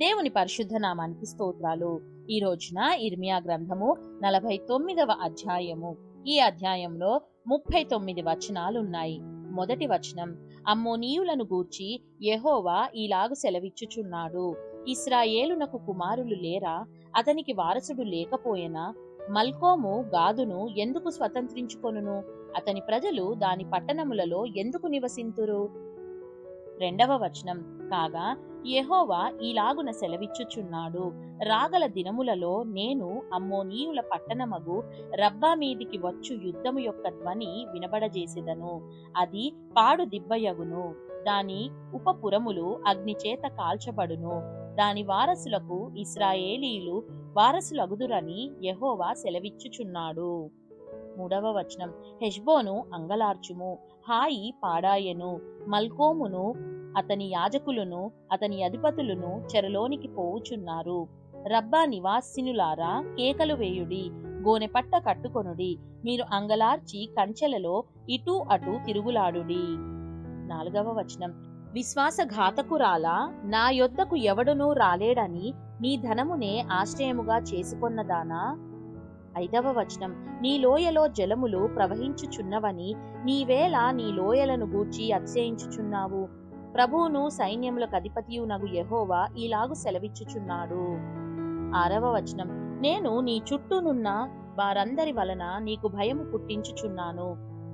దేవుని పరిశుద్ధ నామానికి స్తోత్రాలు. ఈ రోజున ఇర్మియా గ్రంథము 49వ అధ్యాయము. ఈ అధ్యాయంలో 39 వచనాలున్నాయి. మొదటి వచనం, అమ్మోనీయులను గూర్చి యెహోవా ఈలాగు సెలవిచ్చుచున్నాడు, ఇశ్రాయేలునకు కుమారులు లేరా? అతనికి వారసుడు లేకపోయెనా? మల్కోము గాదును ఎందుకు స్వతంత్రించుకొనును? అతని ప్రజలు దాని పట్టణములలో ఎందుకు నివసింతురు? రెండవ వచనం, కాగా యెహోవా ఈలాగున సెలవిచ్చుచున్నాడు, రాగల దినములలో నేను అమ్మోనీయుల పట్టణమగు రబ్బా మీదికి వచ్చు యుద్ధము యొక్క ధ్వని వినబడజేసెదను. అది పాడు దిబ్బయగును, దాని ఉపపురములు అగ్నిచేత కాల్చబడును. దాని వారసులకు ఇశ్రాయేలీయులు వారసులగుదురని యెహోవా సెలవిచ్చుచున్నాడు. మూడవ వచనం, హెష్బోను అంగలార్చుము, హాయి పాడాయెను. మల్కోమును అతని యాజకులను అతని అధిపతులను చెరలోనికి పోవుచున్నారు. రబ్బా నివాసినులారా, కేకలు వేయుడి, గోనెపట్ట కట్టుకొనుడి, మీరు అంగలార్చి కంచెలలో ఇటూ అటూ తిరుగులాడుడి. నాలుగవ వచనం, విశ్వాసఘాతకురాలా, నా యొద్దకు ఎవడునూ రాలేడని నీ ధనమునే ఆశ్రయముగా చేసుకొన్నదానా? ఐదవ వచనం, నీ లోయలో జలములు ప్రవహించుచున్నవని నీవేళ నీ లోయలను గూర్చి అతిశయించుచున్నావు? ప్రభువును సైన్యములకు అధిపతియునగు యెహోవా ఈలాగు సెలవిచ్చుచున్నాడు. ఆరవ వచనం, నేను నీ చుట్టూనున్న వారందరి వలన నీకు భయము పుట్టించుచున్నాను.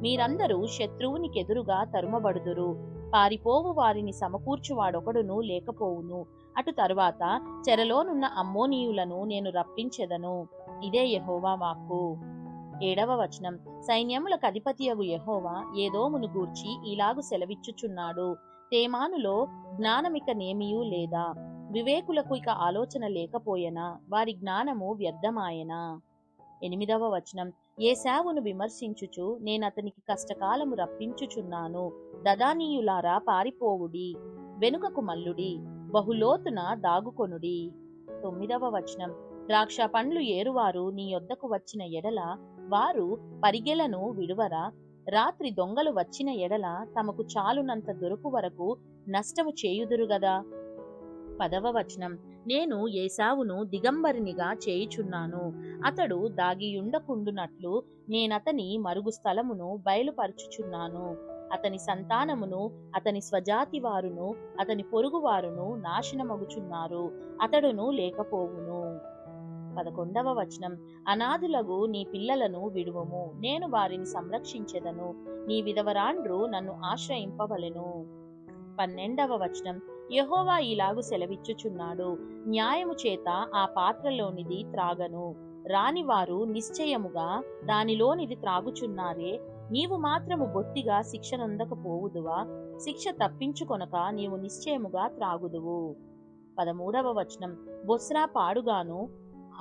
మీరందరూ శత్రువునికెదురుగా తరుమబడుదురు. పారిపోవు వారిని సమకూర్చువాడొకడును లేకపోవును. అటు తరువాత చెరలోనున్న అమ్మోనీయులను నేను రప్పించెదను. ఇదే యెహోవా వాక్కు. ఏడవ వచనం, సైన్యములకు అధిపతియగు యెహోవా ఏదోమును గూర్చి ఈలాగు సెలవిచ్చుచున్నాడు, తేమానులో జ్ఞానమిక నేమియూ లేదా? వివేకులకు ఇక ఆలోచన లేకపోయెనా? వారి జ్ఞానము వ్యర్థమాయెనా? ఎనిమిదవ వచనం, ఏశావును విమర్శించుచు నేనతనికి కష్టకాలము రప్పించుచున్నాను. దదానీయులారా పారిపోవుడి, వెనుకకు మల్లుడి, బహులోతున దాగుకొనుడి. తొమ్మిదవ వచనం, ద్రాక్ష పండ్లు ఏరువారు నీ యొద్దకు వచ్చిన ఎడల వారు పరిగెలను విడువరా? రాత్రి దొంగలు వచ్చిన ఎడల తమకు చాలునంత దొరకు వరకు నష్టము చేయుదురుగదా? పదవ వచనం, నేను ఏశావును దిగంబరినిగా చేయుచున్నాను. అతడు దాగియుండకుండునట్లు నేనతని మరుగు స్థలమును బయలుపరచుచున్నాను. అతని సంతానమును అతని స్వజాతి వారును అతని పొరుగువారును నాశనమగుచున్నారు. అతడును లేకపోవును. 11వ వచనం, అనాథులగు నీ పిల్లలను విడువము, నేను వారిని సంరక్షించెదను. నీ విధవరాండ్రు నన్ను ఆశ్రయింపవలెను. 12వ వచనం, యెహోవా ఈలాగు సెలవిచ్చుచున్నాడు, న్యాయము చేత ఆ పాత్రలోనిది త్రాగను. రానివారు నిశ్చయముగా దానిలోనిది త్రాగుచున్నారే, నీవు మాత్రము బొత్తిగా శిక్ష నొందకపోవుదువా? శిక్ష తప్పించుకొనక నీవు నిశ్చయముగా త్రాగుదువు. 13వ వచనం, బొస్రా పాడుగాను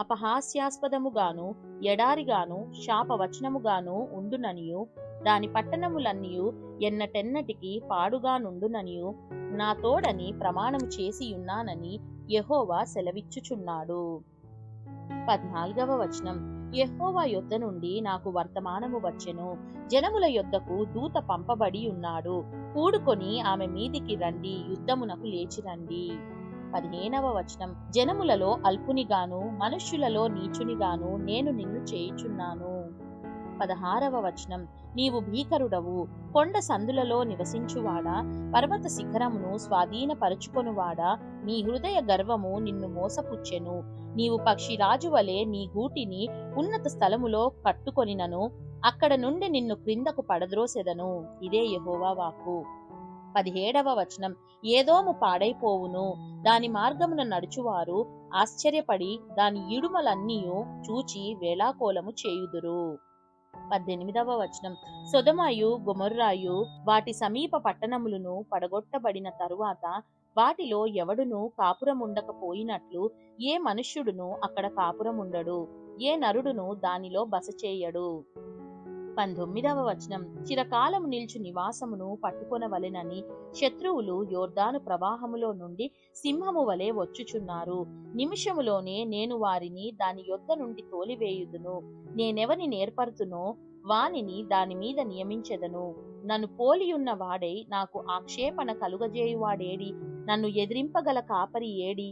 అపహాస్యాస్పదముగాను ఎడారిగాను శాపవచనముగాను ఉండుననియు, దాని పట్టణములన్నీయు ఎన్నటెన్నటికి పాడుగానుండుననియు నా తోడని ప్రమాణము చేసియున్నానని యెహోవా సెలవిచ్చుచున్నాడు. 14వ వచనం, యెహోవా యొద్ద నుండి నాకు వర్తమానము వచ్చెను, జనముల యొద్దకు దూత పంపబడి ఉన్నాడు. కూడుకొని ఆమె మీదికి రండి, యుద్ధమునకు లేచిరండి. 15వ వచనం, జనములలో అల్పునిగాను మనుష్యులలో నీచునిగాను నేను నిన్ను చేయుచున్నాను. 16వ వచనం, నీవు భీకరుడవు, కొండ సందులలో నివసించువాడా, పర్వత శిఖరమును స్వాధీనపరుచుకొనువాడా, నీ హృదయ గర్వము నిన్ను మోసపుచ్చెను. నీవు పక్షిరాజు వలె నీ గూటిని ఉన్నత స్థలములో కట్టుకొనినను అక్కడ నుండి నిన్ను క్రిందకు పడద్రోసెదను. ఇదే యెహోవా వాక్కు. 17వ వచనం, ఏదోము పాడైపోవును, దాని మార్గమున నడుచువారు ఆశ్చర్యపడి దాని ఇడుమలన్నీయు చూచి వేళాకోలము చేయుదురు. 18వ వచనం, సొదొమయు గొమొర్రాయు వాటి సమీప పట్టణములను పడగొట్టబడిన తరువాత వాటిలో ఎవడునూ కాపురముండకపోయినట్లు ఏ మనుష్యుడును అక్కడ కాపురముండడు, ఏ నరుడును దానిలో బస చేయడు. 19వ వచనం, చిరకాలము నిల్చు నివాసమును పట్టుకొనవలెనని శత్రువులు యోర్దాను ప్రవాహములో నుండి సింహము వలె వచ్చుచున్నారు. నిమిషములోనే నేను వారిని దాని యొద్ద నుండి తోలివేయుదును. నేనెవని నేర్పరుతునో వానిని దాని మీద నియమించెదను. నన్ను పోలియున్న వాడై నాకు ఆక్షేపణ కలుగజేయువాడేడి? నన్ను ఎదిరింపగల కాపరి ఏడి?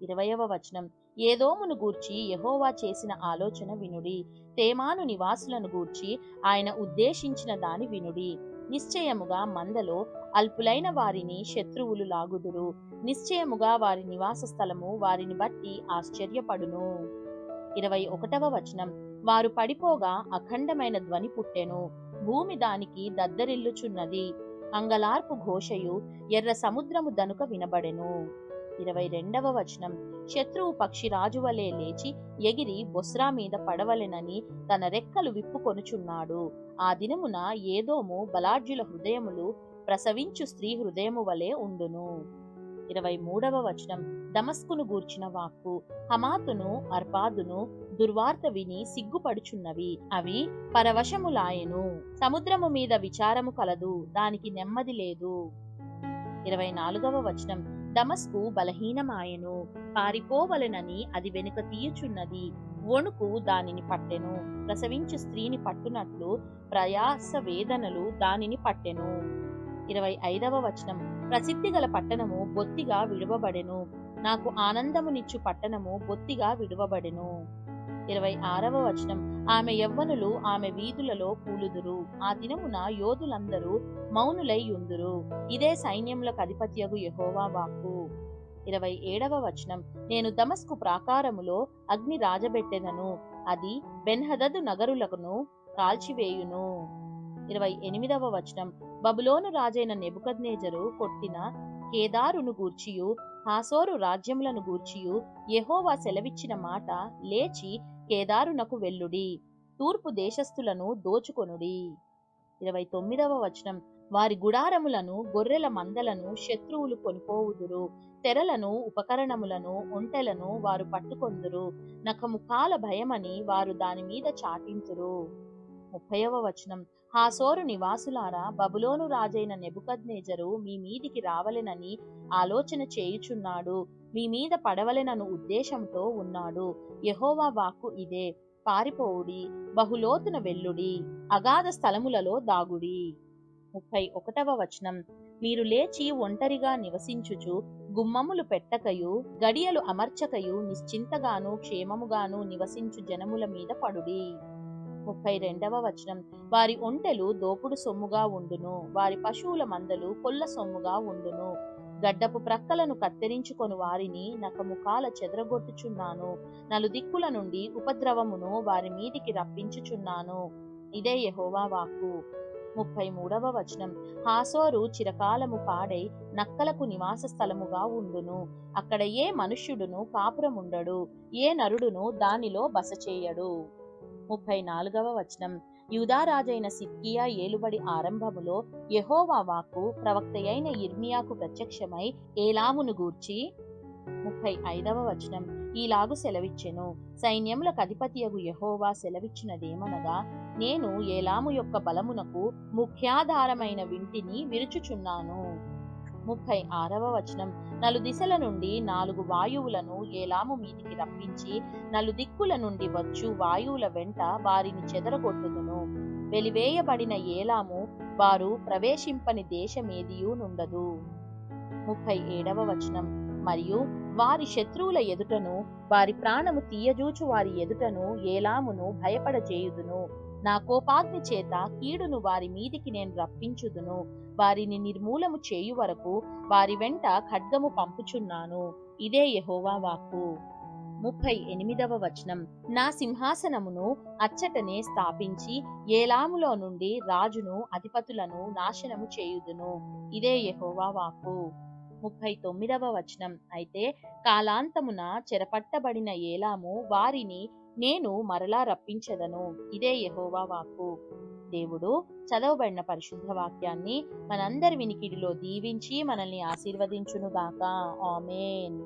20వ వచనం. ఏదోమును గూర్చి యెహోవా చేసిన ఆలోచన వినుడి. తేమాను నివాసులను గూర్చి ఆయన ఉద్దేశించిన దాని వినుడి. నిశ్చయముగా మందలో అల్పులైన వారిని శత్రువులు లాగుదురు. నిశ్చయముగా వారి నివాస స్థలము వారిని బట్టి ఆశ్చర్యపడును. 21వ వచనం. వారు పడిపోగా అఖండమైన ధ్వని పుట్టెను. భూమి దానికి దద్దరిల్లుచున్నది. అంగలార్పు ఘోషయు ఎర్ర సముద్రము దనుక వినబడెను. 22వ వచనం. శత్రువు పక్షి రాజువలే లేచి ఎగిరి బొస్రా మీద పడవలెనని తన రెక్కలు విప్పుకొనుచున్నాడు. ఆ దినమున ఏదోము బలాఢ్యుల హృదయములు ప్రసవించు స్త్రీ హృదయము వలె ఉండును. 23వ వచనం. దమస్కును గూర్చిన వాక్కు. హమాతును అర్పాదును దుర్వార్త విని సిగ్గుపడుచున్నవి. అవి పరవశములాయెను. సముద్రము మీద విచారము కలదు, దానికి నెమ్మది లేదు. 24వ వచనం. దమస్కు బలహీనమాయెను, పారిపోవలెనని అది వెనుక తీయుచున్నది. వణుకు దానిని పట్టెను. ప్రసవించు స్త్రీని పట్టునట్లు ప్రయాస వేదనలు దానిని పట్టెను. 25వ వచనం. ప్రసిద్ధిగల పట్టణము బొత్తిగా విడువబడెను. నాకు ఆనందమునిచ్చు పట్టణము బొత్తిగా విడువబడెను. 26వ వచనం. ఆమె యవ్వనులు ఆమె వీధులలో కూలుదురు. ఆ దినమున యోధులందరూ మౌనులై యుందురు. ఇదే సైన్యములకు అధిపత్యగు యెహోవా వాక్కు. 27వ వచనం. నేను దమస్కు ప్రాకారములో అగ్ని రాజబెట్టెదను, అది బెన్హదదు నగరులను కాల్చివేయును. 28వ వచనం. బబులోను రాజైన నెబుకద్నెజరు కొట్టిన కేదారును గూర్చియు హాసోరు రాజ్యములను గూర్చియు యెహోవా సెలవిచ్చిన మాట, లేచి కేదారునకు వెళ్ళుడి, తూర్పు దేశస్థులను దోచుకొనుడి. 29వ వచనం. వారి గుడారములను గొర్రెల మందలను శత్రువులు కొనిపోవుదురు. తెరలను ఉపకరణములను ఒంటెలను వారు పట్టుకొందురు. నఖముఖాల భయమని వారు దాని మీద చాటింతురు. 30వ వచనం. హాసోరు నివాసులారా, బబులోను రాజైన నెబుకద్నెజరు మీ మీదికి రావలెనని ఆలోచన చేయుచున్నాడు. మీ మీద పడవలెనను ఉద్దేశంతో ఉన్నాడు. యెహోవా వాక్కు ఇదే. పారిపోవుడి, బహులోతున వెళ్ళుడి, అగాధ స్థలములలో దాగుడి. 31వ వచనం. మీరు లేచి ఒంటరిగా నివసించుచు గుమ్మములు పెట్టకయు గడియలు అమర్చకయు నిశ్చింతగాను క్షేమముగాను నివసించు జనముల మీద పడుడి. 32వ వచనం. వారి ఒంటెలు దోపుడు సొమ్ముగా ఉండును, వారి పశువుల మందలు కొల్ల సొమ్ముగా ఉండును. గడ్డపు ప్రక్కలను కత్తిరించుకొని వారిని నఖముఖాల చెదరగొట్టుచున్నాను. నలుదిక్కుల నుండి ఉపద్రవమును వారి మీదికి రప్పించుచున్నాను. ఇదే యెహోవా వాక్కు. 33వ వచనం. హాసోరు చిరకాలము పాడై నక్కలకు నివాస స్థలముగా ఉండును. అక్కడ ఏ మనుష్యుడును కాపురముండడు, ఏ నరుడును దానిలో బస చేయడు. 34వ వచనం. యూదారాజైన సిద్కియా ఏలుబడి ఆరంభములో యెహోవా వాక్కు ప్రవక్తయైన యిర్మీయాకు ప్రత్యక్షమై ఏలామును గూర్చి 35వ వచనం. ఈలాగు సెలవిచ్చెను. సైన్యములకు అధిపతియగు యెహోవా సెలవిచ్చినదేమనగా, నేను ఏలాము యొక్క బలమునకు ముఖ్యాధారమైన వింటిని విరుచుచున్నాను. 36వ వచనం. నలుదిశల నుండి 4 వాయువులను ఏలాము మీదికి రప్పించి నలుదిక్కుల నుండి వచ్చు వాయువుల వెంట వారిని చెదరగొట్టుదును. వెలివేయబడిన ఏలాము వారు ప్రవేశింపని దేశమేదియూ నుండదు. 37వ వచనం. మరియు వారి శత్రువుల ఎదుటను వారి ప్రాణము తీయజూచు వారి ఎదుటను ఏలామును భయపడజేయుదును. నా కోపాగ్ని చేత కీడును వారి మీదికి నేను రప్పించుదును. వారిని నిర్మూలము చేయు వరకు వారి వెంట ఖడ్గము పంపుచున్నాను. ఇదే యెహోవా వాక్కు. 38వ వచనం. నా సింహాసనమును అచ్చటనే స్థాపించి ఏలాములో నుండి రాజును అధిపతులను నాశనము చేయుదును. ఇదే యెహోవా వాక్కు. 39వ వచనం. అయితే కాలాంతమున చెరపట్టబడిన ఏలాము వారిని నేను మరలా రప్పించెదను. ఇదే యెహోవా వాక్కు. దేవుడు చదవబడిన పరిశుద్ధ వాక్యాన్ని మనందరి వినికిడిలో దీవించి మనల్ని ఆశీర్వదించునుగాక. ఆమేన్.